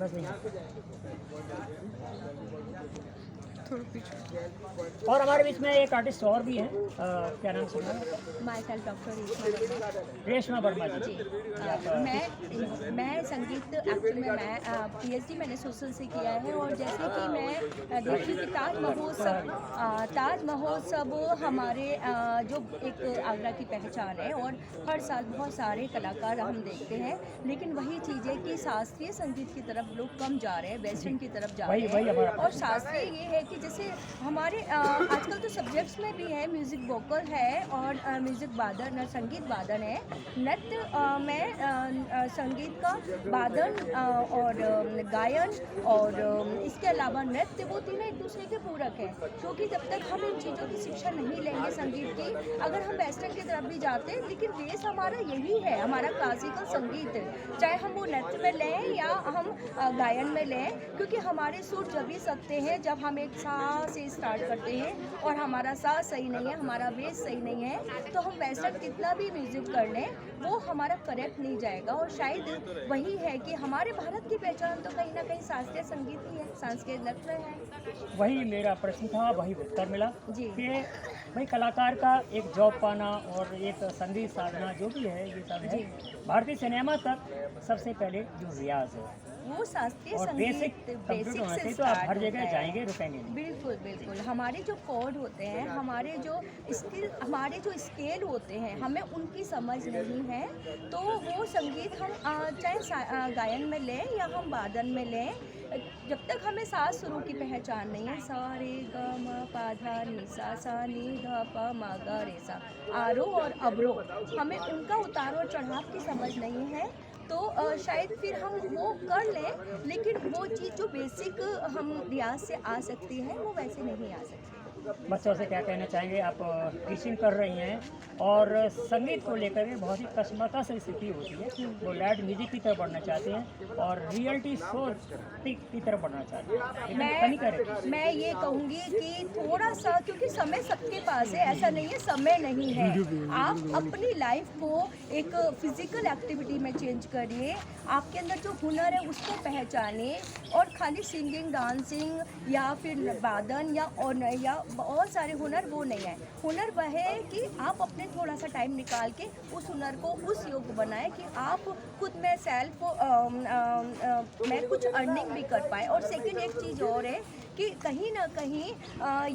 बस नहीं। और हमारे बीच में एक आर्टिस्ट और भी हैं, क्या नाम सुना? Myself doctor Reshma Verma ji. मैं संगीत एक्चुअल में मैं पीएचडी मैंने सोशल से किया है। और जैसे कि मैं देखी कि ताज महोत्सव हमारे जो एक आगरा की पहचान है और हर साल बहुत सारे कलाकार हम देखते हैं, लेकिन वही चीज़ है कि शास्त्रीय संगीत की तरफ लोग कम जा रहे हैं, वेस्टर्न की तरफ जा रहे हैं। और शास्त्रीय ये है कि जैसे हमारे आजकल तो सब्जेक्ट्स में भी है, म्यूज़िक वोकल है और म्यूज़िक वादन, संगीत वादन है, नृत्य में संगीत का वादन और गायन और इसके अलावा नृत्य, वो तीनों एक दूसरे के पूरक हैं। क्योंकि जब तक हम इन चीज़ों की शिक्षा नहीं लेंगे संगीत की, अगर हम वेस्टर्न की तरफ भी जाते हैं, लेकिन बेस हमारा यही है, हमारा क्लासिकल संगीत, चाहे हम वो नृत्य में लें या हम गायन में लें। क्योंकि हमारे सुर जब भी सकते हैं जब हम एक सा से स्टार्ट करते हैं और हमारा सा सही नहीं है, हमारा बेस सही नहीं है, तो हम वेस्टर्न कितना भी म्यूजिक कर लें वो हमारा करेक्ट नहीं जाएगा। और शायद वही है कि हमारे भारत की पहचान तो कहीं ना कहीं शास्त्रीय संगीत ही है, सांस्कृतिक नृत्य है। वही मेरा प्रश्न था, वही उत्तर मिला जी कि भाई कलाकार का एक जॉब पाना और एक संगीत साधना जो भी है, ये सब है भारतीय सिनेमा तक सबसे पहले जो रियाज है वो शास्त्रीय और संगीत बेसिक से तो आप हर जगह जाएंगे, रुकेंगे नहीं। बिल्कुल बिल्कुल। हमारे जो कोड होते हैं, हमारे जो स्केल होते हैं, हमें उनकी समझ नहीं है, तो वो संगीत हम चाहे गायन में लें या हम वादन में लें, जब तक हमें सास सुरों की पहचान नहीं है, सा रे ग म पा धा नि सा नी ध प म ग रे सा, आरोह और अवरोह, हमें उनका उतार और चढ़ाव की समझ नहीं है, तो शायद फिर हम वो कर लें, लेकिन वो चीज़ जो बेसिक हम रियाज से आ सकती है वो वैसे नहीं आ सकती। बच्चों से क्या कहना चाहेंगे? आप टीचिंग कर रही हैं और संगीत को लेकर के बहुत ही कस्मता से स्थिति होती है, वो लैड म्यूजिक की तरफ बढ़ना चाहते हैं और रियलिटी शो की तरफ बढ़ना चाहते हैं। मैं ये कहूँगी कि थोड़ा सा, क्योंकि समय सबके पास है, ऐसा नहीं है समय नहीं है, आप अपनी लाइफ को एक फिजिकल एक्टिविटी में चेंज करिए, आपके अंदर जो हुनर है उसको पहचानिए। और खाली सिंगिंग, डांसिंग या फिर वादन या बहुत सारे हुनर वो नहीं है। हुनर वह है कि आप अपने थोड़ा सा टाइम निकाल के उस हुनर को उस योग्य बनाएं कि आप खुद में सेल्फ में कुछ अर्निंग भी कर पाए। और सेकंड एक चीज़ और है कि कहीं ना कहीं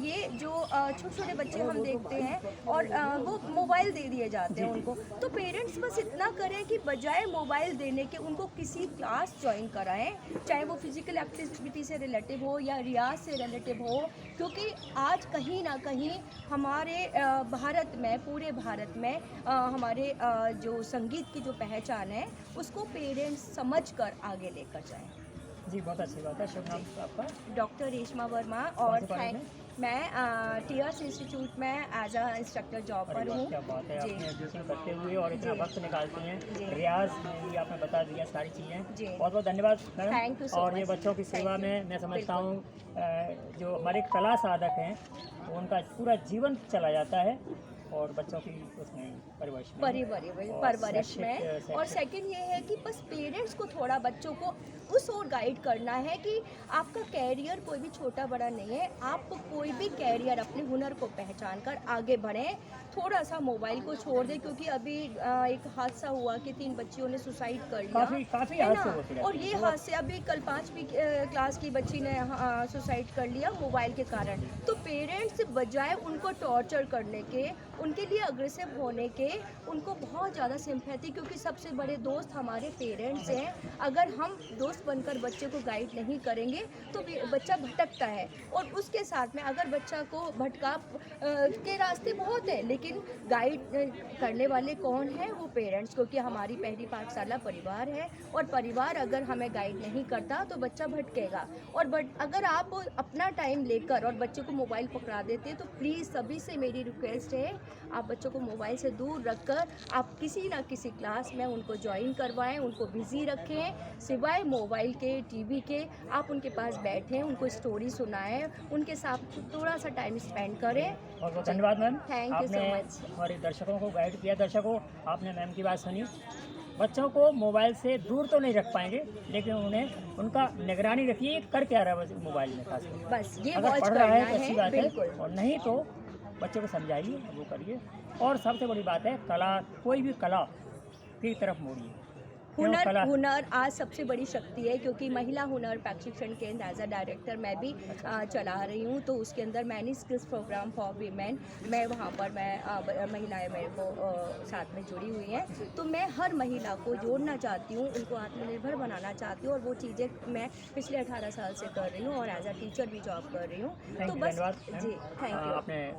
ये जो छोटे छोटे बच्चे हम देखते हैं और वो मोबाइल दे दिए जाते हैं उनको, तो पेरेंट्स बस इतना करें कि बजाय मोबाइल देने के उनको किसी क्लास ज्वाइन कराएं, चाहे वो फिजिकल एक्टिविटी से रिलेटिव हो या रियाज से रिलेटिव हो। क्योंकि आज कहीं ना कहीं हमारे भारत में, पूरे भारत में हमारे जो संगीत की जो पहचान है उसको पेरेंट्स समझ कर आगे लेकर जाएं। जी, बहुत अच्छी बात है। शुभ नाम आपका? डॉक्टर रेशमा वर्मा। और मैं टीएस इंस्टीट्यूट में एज अ इंस्ट्रक्टर जॉब पर हूँ। क्या बात है, आपने एजुकेशन करते हुए और इतना वक्त निकालती हैं, रियाज में भी आपने बता दिया सारी चीज़ें। बहुत बहुत धन्यवाद madam. Thank you so much. और ये बच्चों की सेवा में मैं समझता हूँ जो हमारे कला साधक हैं उनका पूरा जीवन चला जाता है और बच्चों की उसमें परवरिश में। और सेकंड ये है कि बस पेरेंट्स को थोड़ा बच्चों को उस ओर गाइड करना है कि आपका कैरियर कोई भी छोटा बड़ा नहीं है, आप कोई भी कैरियर अपने हुनर को पहचान कर आगे बढ़ें, थोड़ा सा मोबाइल को छोड़ दें। क्योंकि अभी एक हादसा हुआ कि 3 बच्चियों ने सुसाइड कर लिया, काफी है ना। और ये हादसे अभी कल 5वीं क्लास की बच्ची ने सुसाइड कर लिया मोबाइल के कारण। तो पेरेंट्स बजाय उनको टॉर्चर करने के, उनके लिए अग्रेसिव होने के, उनको बहुत ज़्यादा सिंपैथी, क्योंकि सबसे बड़े दोस्त हमारे पेरेंट्स हैं। अगर हम दोस्त बनकर बच्चे को गाइड नहीं करेंगे तो बच्चा भटकता है। और उसके साथ में अगर बच्चा को भटका के रास्ते बहुत हैं, लेकिन गाइड करने वाले कौन है? वो पेरेंट्स। क्योंकि हमारी पहली पाठशाला परिवार है और परिवार अगर हमें गाइड नहीं करता तो बच्चा भटकेगा। और अगर आप अपना टाइम लेकर और बच्चे को मोबाइल पकड़ा देते तो प्लीज़ सभी से मेरी रिक्वेस्ट है, आप बच्चों को मोबाइल से दूर रखकर आप किसी ना किसी क्लास में उनको ज्वाइन करवाएं, उनको बिजी रखें। सिवाय मोबाइल के, टीवी के, आप उनके पास बैठें, उनको स्टोरी सुनाएं, उनके साथ थोड़ा सा टाइम स्पेंड करें। बहुत बहुत धन्यवाद ma'am. Thank you so much. हमारे दर्शकों को गाइड किया। दर्शकों, आपने मैम की बात सुनी, बच्चों को मोबाइल से दूर तो नहीं रख पाएंगे, लेकिन उन्हें उनका निगरानी रखिए कर क्या रहा है मोबाइल में खास करके। बस ये अगर वॉच पढ़ रहा है करना तो अच्छी है, बात है, बिल्कुल। और नहीं तो बच्चे को समझाइए, वो करिए। और सबसे बड़ी बात है, कला, कोई भी कला की तरफ मोड़िए। क्यों हुनर कला? हुनर आज सबसे बड़ी शक्ति है, क्योंकि महिला हुनर प्रशिक्षण केंद्र एज अ डायरेक्टर मैं भी चला रही हूँ। तो उसके अंदर मैंने स्किल्स प्रोग्राम फॉर वीमेन, मैं वहाँ पर महिलाएं मेरे को साथ में जुड़ी हुई हैं। तो मैं हर महिला को जोड़ना चाहती हूँ, उनको आत्मनिर्भर बनाना चाहती हूँ, और वो चीज़ें मैं पिछले 18 साल से कर रही हूँ, और एज अ टीचर भी जॉब कर रही हूँ। थैंक तो यू, बस धन्यवाद। जी, थैंक यू। आपने